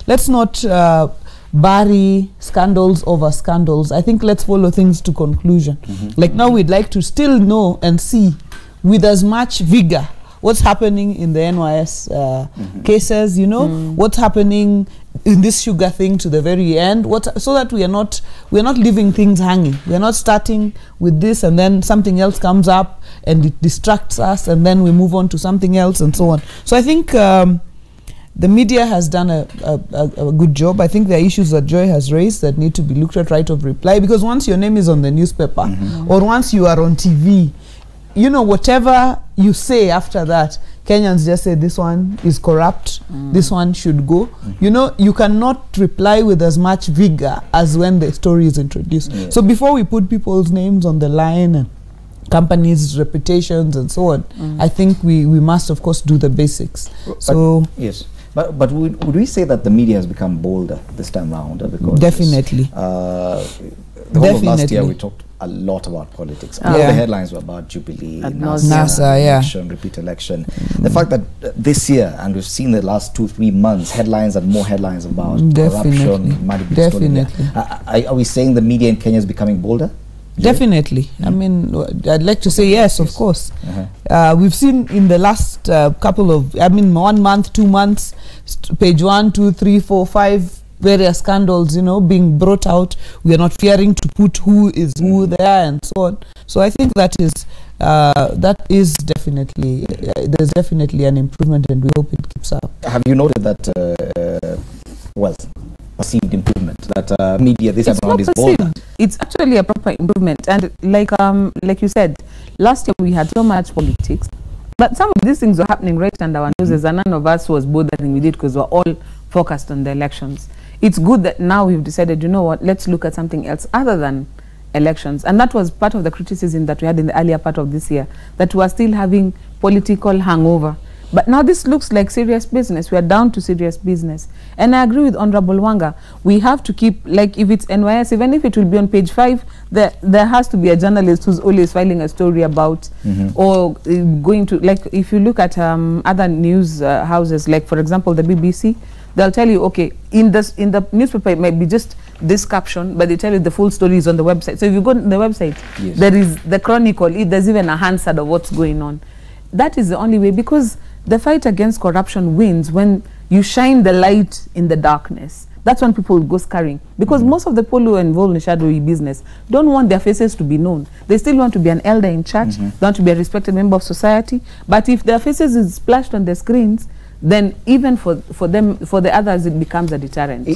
let's not bury scandals over scandals. I think let's follow things to conclusion. Like now we'd like to still know and see with as much vigor what's happening in the NYS cases, you know, what's happening in this sugar thing to the very end, so that we're not leaving things hanging. We're not starting with this and then something else comes up and it distracts us and then we move on to something else and so on. So I think the media has done a good job. I think there are issues that Joy has raised that need to be looked at right of reply, because once your name is on the newspaper or once you are on TV, you know, whatever you say after that, Kenyans just say this one is corrupt, this one should go. You know, you cannot reply with as much vigor as when the story is introduced. So before we put people's names on the line and companies' reputations and so on, I think we must, of course, do the basics. So yes. But would we say that the media has become bolder this time around? Because definitely. The whole of last year we talked a lot about politics. All the headlines were about Jubilee, NASA, election, repeat election. The fact that this year, and we've seen the last 2-3 months, headlines and more headlines about corruption, money being stolen. Are we saying the media in Kenya is becoming bolder? Definitely. I mean, I'd like to say yes, of course. We've seen in the last couple of, 1 month, 2 months, page 1, 2, 3, 4, 5, various scandals, you know, being brought out. We are not fearing to put who is who there and so on. So I think that is definitely, there's definitely an improvement, and we hope it keeps up. Have you noted that, well, perceived improvement, that media this time around is bolder? It's actually a proper improvement, and like you said, last year we had so much politics, but some of these things were happening right under our noses, and none of us was bothering with it because we're all focused on the elections. It's good that now we've decided, you know what, let's look at something else other than elections. And that was part of the criticism that we had in the earlier part of this year, that we are still having political hangover. But now this looks like serious business. We are down to serious business. And I agree with Honorable Wanga. We have to keep, like if it's NYS, even if it will be on page 5, there has to be a journalist who's always filing a story about, or going to, like if you look at other news houses, like for example the BBC, they'll tell you, okay, in the newspaper it might be just this caption, but they tell you the full story is on the website. So if you go to the website, there is the chronicle, there's even a Hansard of what's going on. That is the only way, because the fight against corruption wins when you shine the light in the darkness. That's when people go scurrying, because most of the people who are involved in shadowy business don't want their faces to be known. They still want to be an elder in church, they want to be a respected member of society, but if their faces is splashed on the screens, then even for them, for the others, it becomes a deterrent.